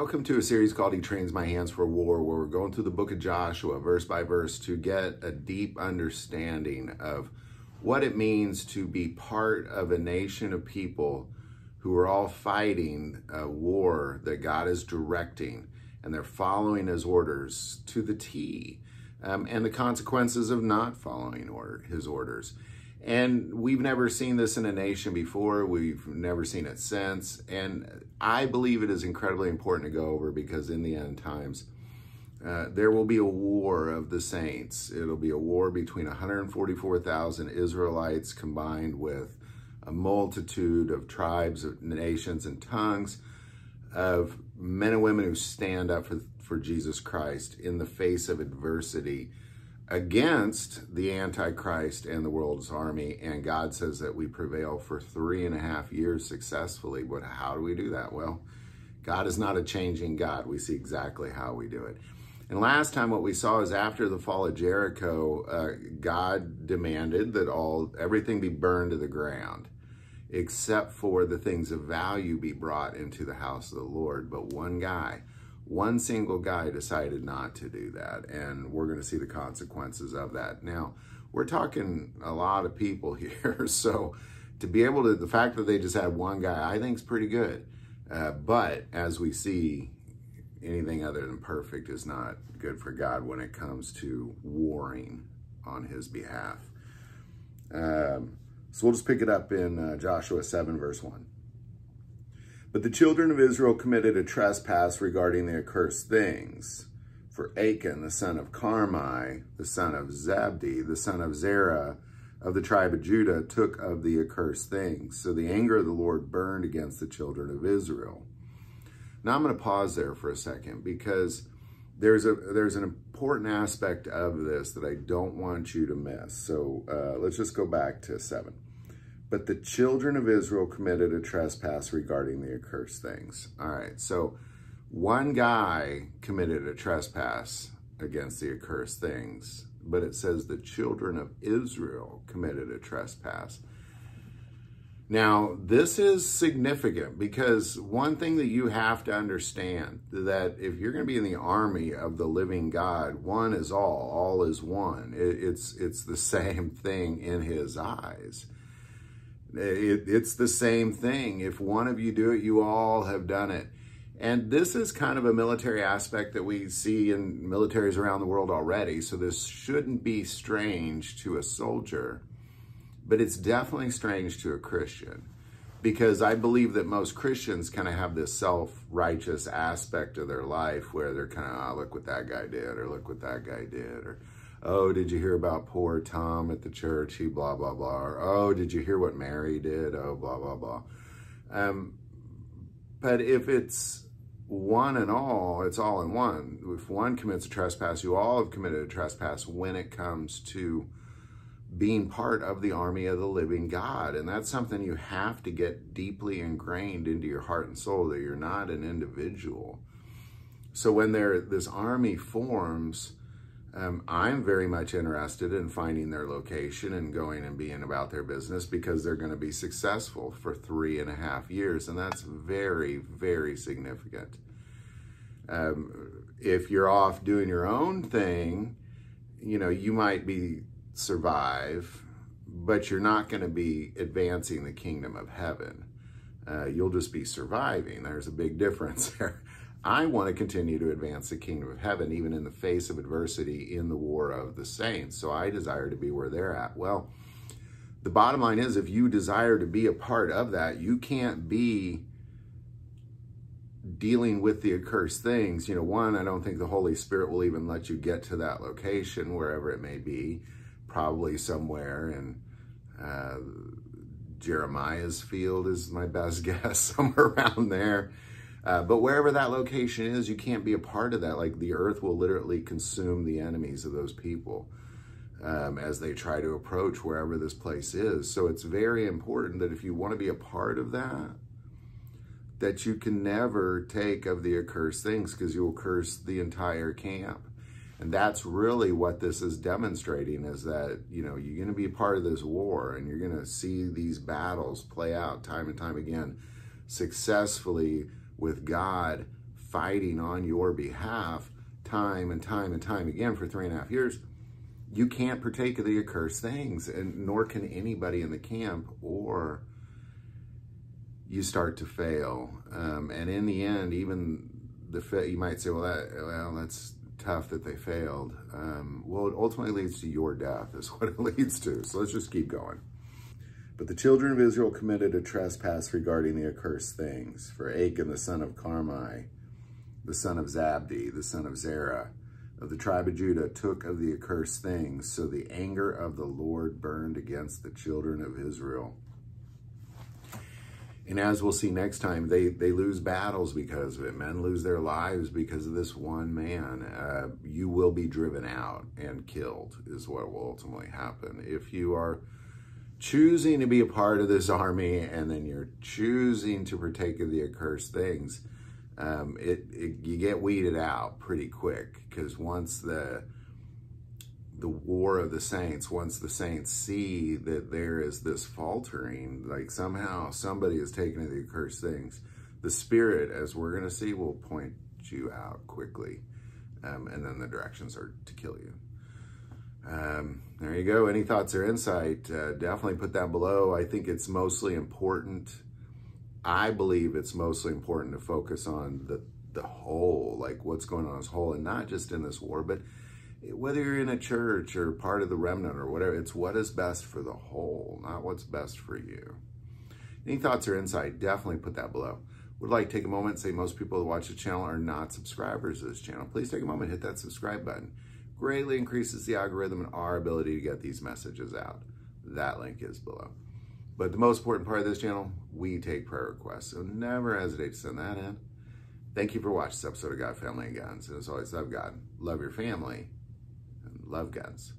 Welcome to a series called He Trains My Hands for War, where we're going through the book of Joshua, verse by verse, to get a deep understanding of what it means to be part of a nation of people who are all fighting a war that God is directing, and they're following His orders to the T, and the consequences of not following His orders. And we've never seen this in a nation before. We've never seen it since. And I believe it is incredibly important to go over, because in the end times, there will be a war of the saints. It'll be a war between 144,000 Israelites combined with a multitude of tribes, of nations, and tongues of men and women who stand up for Jesus Christ in the face of adversity against the Antichrist and the world's army. And God says that we prevail for 3.5 years successfully. But how do we do that? Well, God is not a changing God. We see exactly how we do it. And last time what we saw is after the fall of Jericho, God demanded that everything be burned to the ground, except for the things of value be brought into the house of the Lord. But one single guy decided not to do that, and we're going to see the consequences of that. Now, we're talking a lot of people here, so to be able to, the fact that they just had one guy, I think is pretty good. But as we see, anything other than perfect is not good for God when it comes to warring on His behalf. So we'll just pick it up in Joshua 7, verse 1. But the children of Israel committed a trespass regarding the accursed things. For Achan, the son of Carmi, the son of Zabdi, the son of Zerah, of the tribe of Judah, took of the accursed things. So the anger of the Lord burned against the children of Israel. Now I'm going to pause there for a second, because there's an important aspect of this that I don't want you to miss. So let's just go back to 7. But the children of Israel committed a trespass regarding the accursed things. All right, so one guy committed a trespass against the accursed things, but it says the children of Israel committed a trespass. Now, this is significant, because one thing that you have to understand, that if you're going to be in the army of the living God, one is all is one. It's the same thing in His eyes. It's the same thing. If one of you do it, you all have done it. And this is kind of a military aspect that we see in militaries around the world already. So this shouldn't be strange to a soldier, but it's definitely strange to a Christian, because I believe that most Christians kind of have this self-righteous aspect of their life where they're kind of, oh, look what that guy did, or look what that guy did, or oh, did you hear about poor Tom at the church? He blah, blah, blah. Or, oh, did you hear what Mary did? Oh, blah, blah, blah. But if it's one and all, it's all in one. If one commits a trespass, you all have committed a trespass when it comes to being part of the army of the living God. And that's something you have to get deeply ingrained into your heart and soul, that you're not an individual. So when this army forms, I'm very much interested in finding their location and going and being about their business, because they're going to be successful for 3.5 years. And that's very, very significant. If you're off doing your own thing, you might survive, but you're not going to be advancing the kingdom of heaven. You'll just be surviving. There's a big difference there. I want to continue to advance the kingdom of heaven, even in the face of adversity in the war of the saints. So I desire to be where they're at. Well, the bottom line is, if you desire to be a part of that, you can't be dealing with the accursed things. One, I don't think the Holy Spirit will even let you get to that location, wherever it may be, probably somewhere in Jeremiah's field is my best guess, somewhere around there. But wherever that location is, you can't be a part of that. Like, the earth will literally consume the enemies of those people as they try to approach wherever this place is. So it's very important that if you want to be a part of that, that you can never take of the accursed things, because you will curse the entire camp. And that's really what this is demonstrating, is that, you're going to be a part of this war, and you're going to see these battles play out time and time again successfully, with God fighting on your behalf time and time and time again for 3.5 years, you can't partake of the accursed things, and nor can anybody in the camp, or you start to fail. And in the end, even you might say, well, that's tough that they failed. Well, it ultimately leads to your death is what it leads to. So let's just keep going. But the children of Israel committed a trespass regarding the accursed things. For Achan, the son of Carmi, the son of Zabdi, the son of Zerah, of the tribe of Judah, took of the accursed things. So the anger of the Lord burned against the children of Israel. And as we'll see next time, they lose battles because of it. Men lose their lives because of this one man. You will be driven out and killed is what will ultimately happen. If you are choosing to be a part of this army and then you're choosing to partake of the accursed things, you get weeded out pretty quick, because once the war of the saints, once the saints see that there is this faltering, like somehow somebody is taking the accursed things, the Spirit, as we're going to see, will point you out quickly, and then the directions are to kill you. There you go. Any thoughts or insight, definitely put that below. I think it's mostly important. I believe it's mostly important to focus on the whole, like what's going on as whole, and not just in this war, but whether you're in a church or part of the remnant or whatever, it's what is best for the whole, not what's best for you. Any thoughts or insight, definitely put that below. Would like to take a moment and say most people that watch the channel are not subscribers to this channel. Please take a moment, hit that subscribe button. Greatly increases the algorithm and our ability to get these messages out. That link is below. But the most important part of this channel, we take prayer requests, so never hesitate to send that in. Thank you for watching this episode of God, Family, and Guns. And as always, love God, love your family, and love guns.